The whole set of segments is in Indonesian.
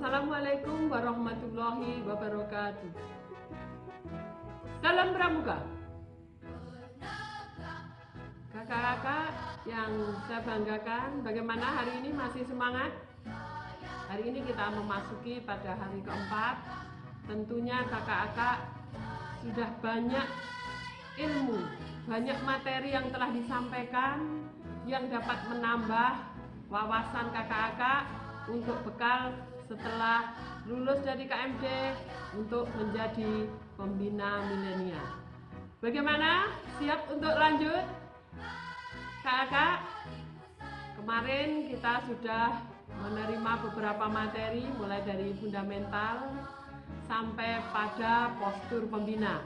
Assalamualaikum warahmatullahi wabarakatuh. Salam Pramuka. Kakak-kakak yang saya banggakan, bagaimana hari ini masih semangat? Hari ini kita memasuki pada hari keempat. Tentunya kakak-kakak sudah banyak ilmu, banyak materi yang telah disampaikan yang dapat menambah wawasan kakak-kakak untuk bekal setelah lulus dari KMD untuk menjadi pembina milenial. Bagaimana? Siap untuk lanjut? Kakak, kemarin kita sudah menerima beberapa materi mulai dari fundamental sampai pada postur pembina.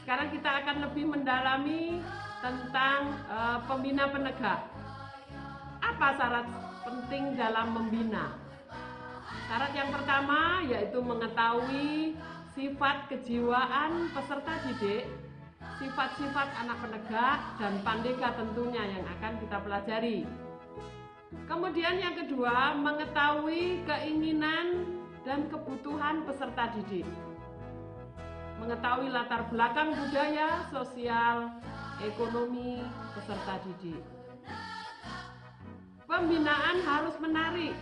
Sekarang kita akan lebih mendalami tentang pembina penegak. Apa syarat penting dalam membina? Syarat yang pertama yaitu mengetahui sifat kejiwaan peserta didik, sifat-sifat anak penegak, dan pandega tentunya yang akan kita pelajari. Kemudian yang kedua, mengetahui keinginan dan kebutuhan peserta didik. Mengetahui latar belakang budaya, sosial, ekonomi peserta didik. Pembinaan harus menarik.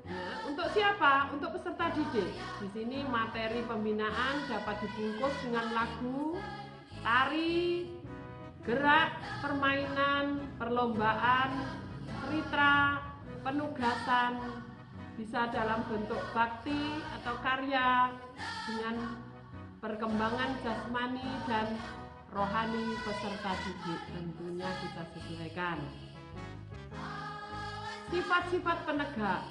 Ya, untuk siapa? Untuk peserta didik. Di sini materi pembinaan dapat dibungkus dengan lagu, tari, gerak, permainan, perlombaan, cerita, penugasan, bisa dalam bentuk bakti atau karya dengan perkembangan jasmani dan rohani peserta didik. Tentunya kita sesuaikan. Sifat-sifat penegak.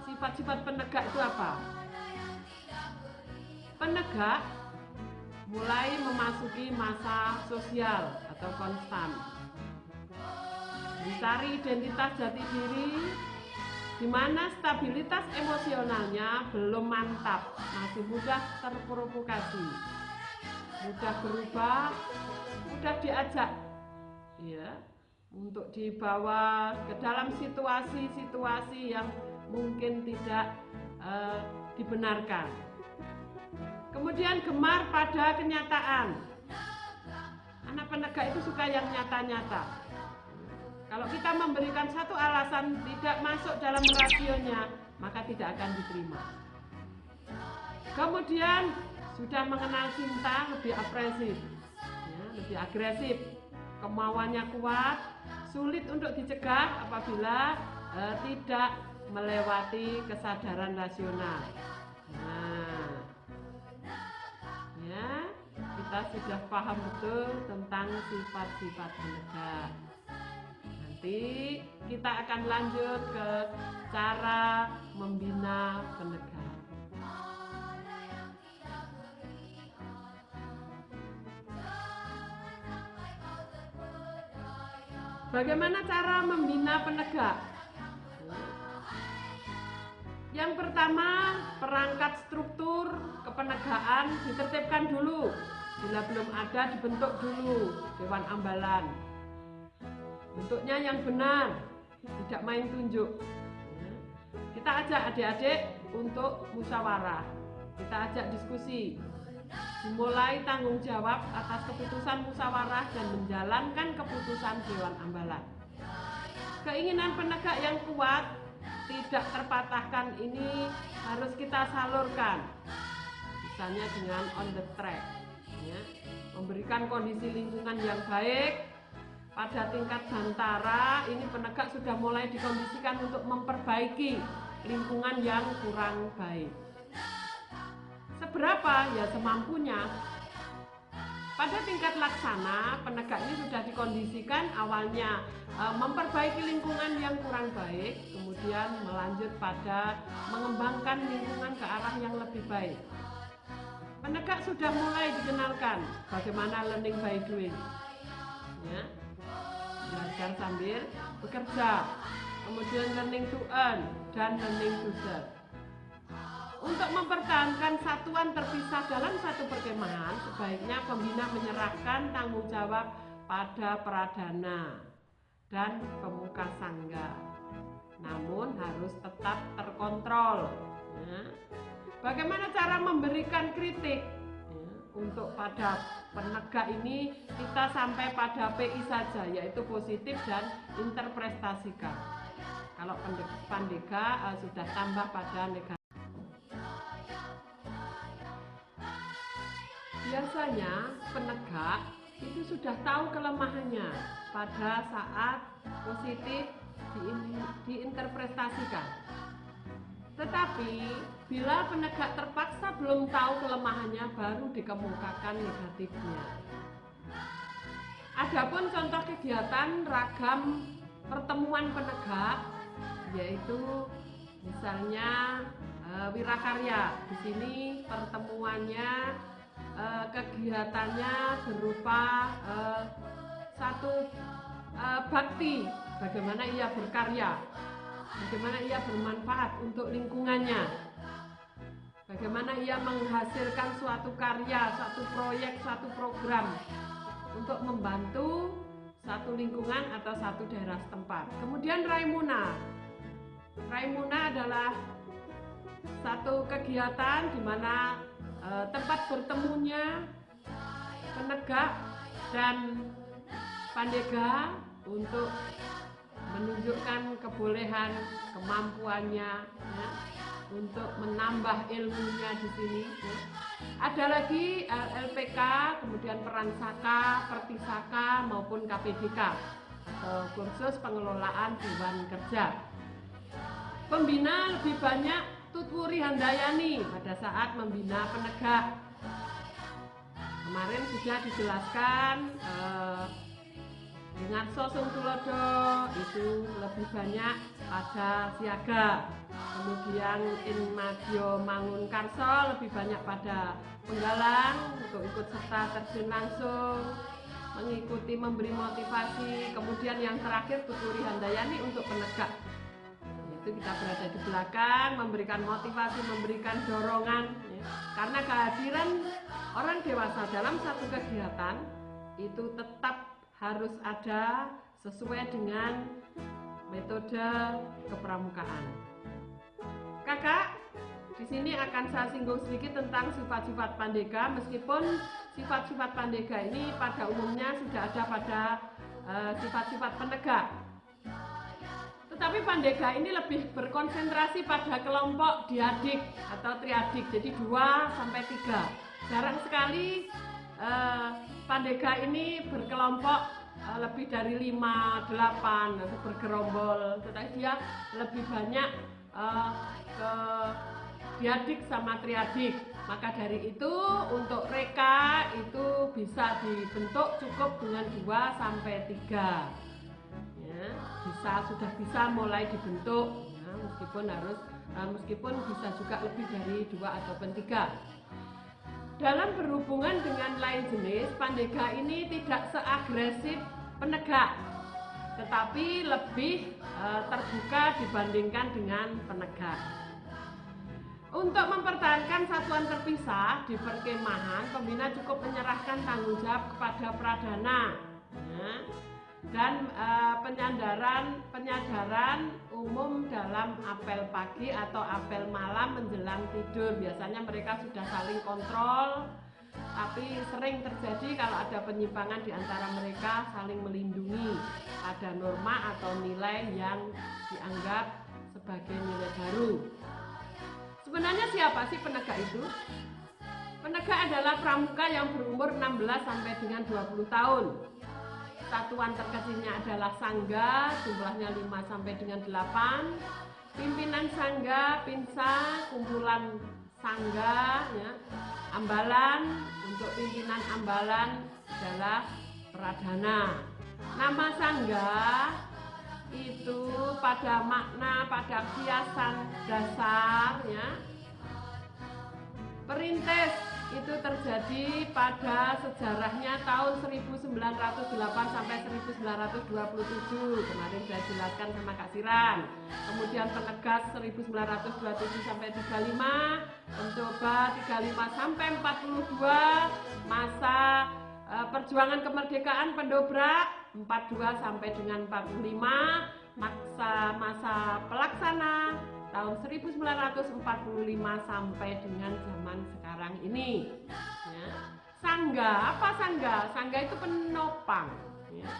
Sifat-sifat penegak itu apa? Penegak mulai memasuki masa sosial atau konstan. Mencari identitas jati diri di mana stabilitas emosionalnya belum mantap, masih mudah terprovokasi, mudah berubah, mudah diajak, ya, untuk dibawa ke dalam situasi-situasi yang mungkin tidak dibenarkan. Kemudian gemar pada kenyataan. Anak penegak itu suka yang nyata-nyata. Kalau kita memberikan satu alasan tidak masuk dalam rasionya, maka tidak akan diterima. Kemudian sudah mengenal cinta, lebih agresif, ya, lebih agresif. Kemauannya kuat, sulit untuk dicegah apabila tidak melewati kesadaran rasional. Nah, ya, kita sudah paham betul tentang sifat-sifat penegak. Nanti kita akan lanjut ke cara membina penegak. Bagaimana cara membina penegak? Yang pertama, perangkat struktur kepenegaan ditertibkan dulu. Bila belum ada, dibentuk dulu Dewan Ambalan. Bentuknya yang benar, tidak main tunjuk. Kita ajak adik-adik untuk musyawarah. Kita ajak diskusi. Dimulai tanggung jawab atas keputusan musyawarah dan menjalankan keputusan Dewan Ambalan. Keinginan penegak yang kuat, tidak terpatahkan ini harus kita salurkan. Misalnya dengan on the track, ya, memberikan kondisi lingkungan yang baik. Pada tingkat bantara, ini penegak sudah mulai dikondisikan untuk memperbaiki lingkungan yang kurang baik. Seberapa? Ya semampunya. Pada tingkat laksana, penegak ini sudah dikondisikan awalnya memperbaiki lingkungan yang kurang baik, kemudian melanjut pada mengembangkan lingkungan ke arah yang lebih baik. Penegak sudah mulai dikenalkan bagaimana learning by doing, ya, belajar sambil bekerja, kemudian learning to earn dan learning to serve. Untuk mempertahankan satuan terpisah dalam satu perkemahan, sebaiknya pembina menyerahkan tanggung jawab pada pradana dan pemuka sangga. Namun harus tetap terkontrol kontrol. Ya. Bagaimana cara memberikan kritik? Ya. Untuk pada penegak ini kita sampai pada PI saja, yaitu positif dan interpretasikan. Kalau pandega sudah tambah pada negatif. Biasanya penegak itu sudah tahu kelemahannya pada saat positif diinterpretasikan. Tetapi bila penegak terpaksa belum tahu kelemahannya, baru dikemukakan negatifnya. Adapun contoh kegiatan ragam pertemuan penegak, yaitu misalnya wirakarya. Di sini pertemuannya, kegiatannya berupa satu bakti, bagaimana ia berkarya, bagaimana ia bermanfaat untuk lingkungannya, bagaimana ia menghasilkan suatu karya, suatu proyek, suatu program untuk membantu satu lingkungan atau satu daerah setempat. Kemudian Raimuna. Raimuna adalah satu kegiatan di mana tempat bertemunya penegak dan pandega untuk menunjukkan kebolehan, kemampuannya, ya, untuk menambah ilmunya di sini. Ya. Ada lagi LPK, kemudian Peransaka, Pertisaka maupun KPDK atau kursus pengelolaan Dewan Kerja. Pembina lebih banyak Tutwuri Handayani pada saat membina penegak. Kemarin sudah dijelaskan dengan Sosung Tulodo itu lebih banyak pada siaga. Kemudian Inmadio Mangun Karso lebih banyak pada penggalang untuk ikut serta terjun langsung, mengikuti memberi motivasi. Kemudian yang terakhir Tutwuri Handayani untuk penegak. Itu kita berada di belakang, memberikan motivasi, memberikan dorongan, ya. Karena kehadiran orang dewasa dalam satu kegiatan itu tetap harus ada sesuai dengan metode kepramukaan. Kakak, di sini akan saya singgung sedikit tentang sifat-sifat pandega, meskipun sifat-sifat pandega ini pada umumnya sudah ada pada sifat-sifat penegak. Tetapi pandega ini lebih berkonsentrasi pada kelompok diadik atau triadik, jadi 2-3. Jarang sekali pandega ini berkelompok lebih dari 5-8 atau bergerombol, tetapi dia lebih banyak ke diadik sama triadik. Maka dari itu untuk reka itu bisa dibentuk cukup dengan 2-3. Ya, sudah bisa mulai dibentuk, ya, meskipun bisa juga lebih dari 2 ataupun 3. Dalam berhubungan dengan lain jenis, pandega ini tidak seagresif penegak, tetapi lebih terbuka dibandingkan dengan penegak. Untuk mempertahankan satuan terpisah di perkemahan, pembina cukup menyerahkan tanggung jawab kepada pradana, ya, dan penyadaran umum dalam apel pagi atau apel malam menjelang tidur. Biasanya mereka sudah saling kontrol, tapi sering terjadi kalau ada penyimpangan di antara mereka saling melindungi pada norma atau nilai yang dianggap sebagai nilai baru. Sebenarnya siapa sih penegak itu? Penegak adalah pramuka yang berumur 16 sampai dengan 20 tahun. Satuan terkecilnya adalah sangga, jumlahnya 5 sampai dengan 8. Pimpinan sangga, pinsa, kumpulan sangga, ya. Ambalan, untuk pimpinan ambalan adalah pradana. Nama sangga itu pada makna, pada kiasan dasar, ya. Perintis itu terjadi pada sejarahnya tahun 1908 sampai 1927. Kemarin saya jelaskan sama Kak Siran. Kemudian penegas 1927 sampai 35, pencoba 35 sampai 42, masa perjuangan kemerdekaan pendobrak 42 sampai dengan 45, masa pelaksana tahun 1945 sampai dengan zaman sekarang ini. Ya. Sangga, apa sangga? Sangga itu penopang. Ya.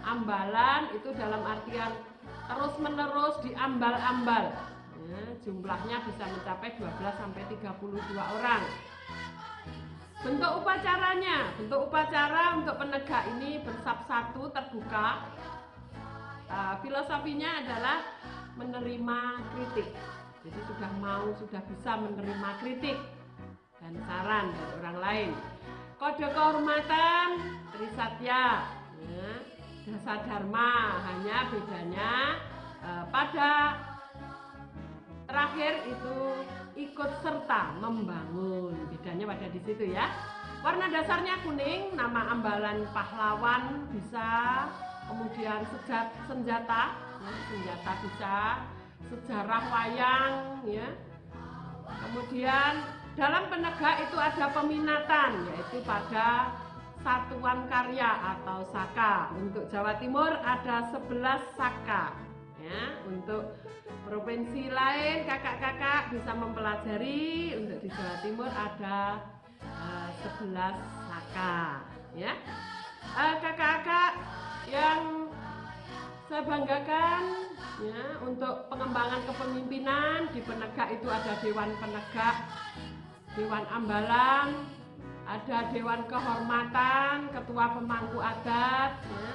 Ambalan itu dalam artian terus-menerus diambal-ambal. Ya, jumlahnya bisa mencapai 12 sampai 32 orang. Bentuk upacara untuk penegak ini bersab satu terbuka. Filosofinya adalah menerima kritik. Jadi sudah bisa menerima kritik dan saran dari orang lain. Kode kehormatan Trisatya, ya, Dasa Dharma, hanya bedanya pada terakhir itu ikut serta membangun. Bedanya pada di situ ya. Warna dasarnya kuning, nama ambalan pahlawan bisa, kemudian senjata, ya, senjata bisa, sejarah wayang, ya. Kemudian dalam penegak itu ada peminatan, yaitu pada satuan karya atau saka. Untuk Jawa Timur ada 11 saka. Ya, untuk provinsi lain kakak-kakak bisa mempelajari. Untuk di Jawa Timur ada 11 saka. Ya, kakak-kakak yang saya banggakan, ya, untuk pengembangan kepemimpinan di penegak itu ada Dewan Penegak, Dewan Ambalan, ada Dewan Kehormatan, Ketua Pemangku Adat, ya.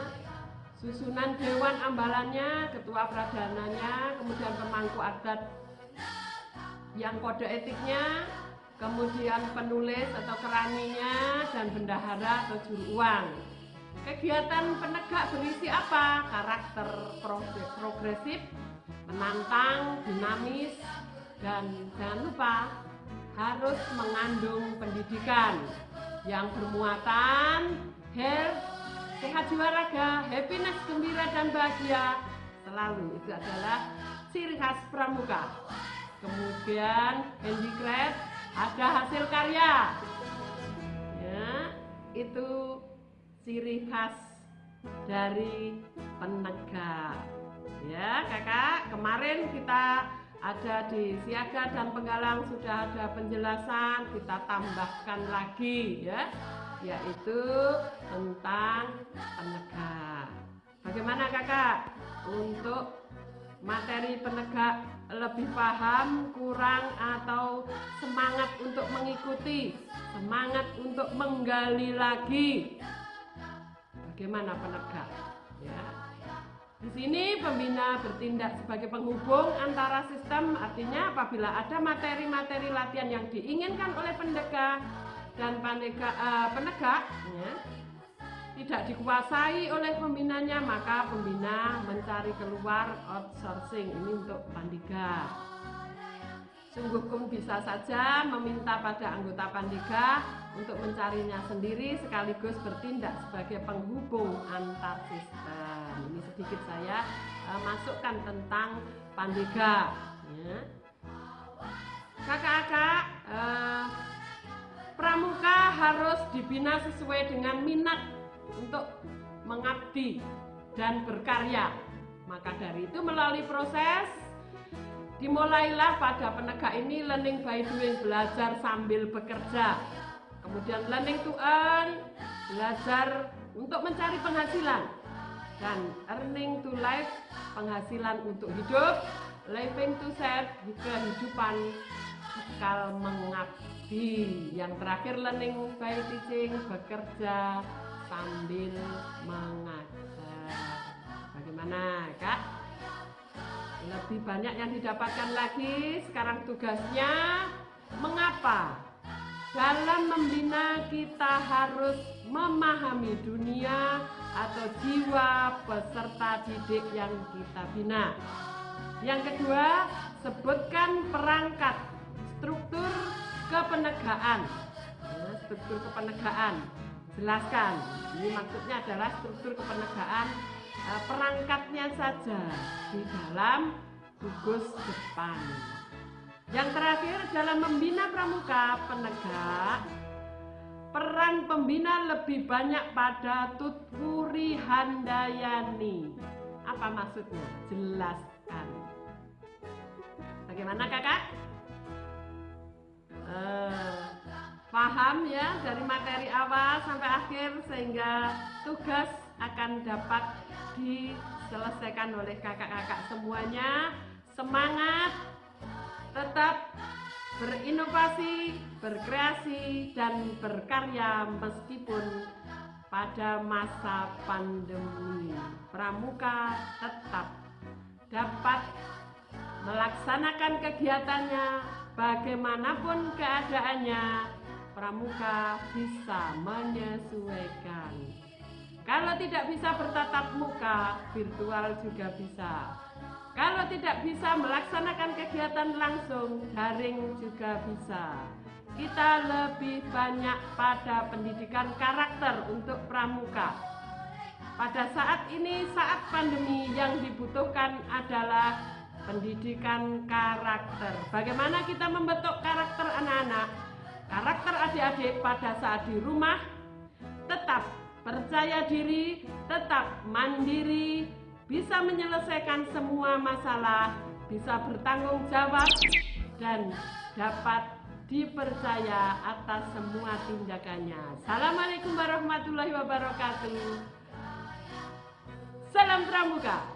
Susunan Dewan Ambalannya, Ketua Pradananya, kemudian Pemangku Adat yang kode etiknya, kemudian penulis atau keraninya, dan bendahara atau juru uang. Kegiatan penegak berisi apa? Karakter progresif, menantang, dinamis, dan jangan lupa harus mengandung pendidikan yang bermuatan health, sehat jiwa raga, happiness, gembira dan bahagia selalu. Itu adalah ciri khas pramuka. Kemudian handicraft, ada hasil karya, ya, itu ciri khas dari penegak. Ya kakak, kemarin kita ada di siaga dan penggalang sudah ada penjelasan, kita tambahkan lagi, ya, yaitu tentang penegak. Bagaimana kakak untuk materi penegak, lebih paham, kurang, atau semangat untuk mengikuti, semangat untuk menggali lagi bagaimana penegak? Ya. Di sini pembina bertindak sebagai penghubung antara sistem, artinya apabila ada materi-materi latihan yang diinginkan oleh penegak dan penegak, ya, tidak dikuasai oleh pembinanya, maka pembina mencari keluar outsourcing. Ini untuk Pandega. Sungguh bisa saja meminta pada anggota Pandega untuk mencarinya sendiri sekaligus bertindak sebagai penghubung antar sistem. Ini sedikit saya masukkan tentang Pandega. Ya. Kakak-kakak, pramuka harus dibina sesuai dengan minat untuk mengabdi dan berkarya. Maka dari itu melalui proses dimulailah pada penegak ini learning by doing, belajar sambil bekerja. Kemudian learning to earn, belajar untuk mencari penghasilan. Dan earning to life, penghasilan untuk hidup. Living to serve, kehidupan bekal mengabdi. Yang terakhir learning by teaching, bekerja sambil mengajar. Bagaimana kak? Lebih banyak yang didapatkan lagi. Sekarang tugasnya mengapa dalam membina kita harus memahami dunia atau jiwa peserta didik yang kita bina. Yang kedua, sebutkan perangkat struktur kepenegaan. Ya, struktur kepenegaan, jelaskan. Ini maksudnya adalah struktur kepenegaan, perangkatnya saja di dalam gugus depan. Yang terakhir, dalam membina pramuka penegak, peran pembina lebih banyak pada tutwuri handayani. Apa maksudnya? Jelaskan. Bagaimana kakak? Paham ya dari materi awal sampai akhir sehingga tugas akan dapat diselesaikan oleh kakak-kakak semuanya. Semangat, tetap berinovasi, berkreasi, dan berkarya meskipun pada masa pandemi. Pramuka tetap dapat melaksanakan kegiatannya bagaimanapun keadaannya. Pramuka bisa menyesuaikan. Kalau tidak bisa bertatap muka, virtual juga bisa. Kalau tidak bisa melaksanakan kegiatan langsung, daring juga bisa. Kita lebih banyak pada pendidikan karakter untuk pramuka. Pada saat ini, saat pandemi, yang dibutuhkan adalah pendidikan karakter. Bagaimana kita membentuk karakter anak-anak? Karakter adik-adik pada saat di rumah tetap percaya diri, tetap mandiri, bisa menyelesaikan semua masalah, bisa bertanggung jawab, dan dapat dipercaya atas semua tindakannya. Assalamualaikum warahmatullahi wabarakatuh. Salam Pramuka.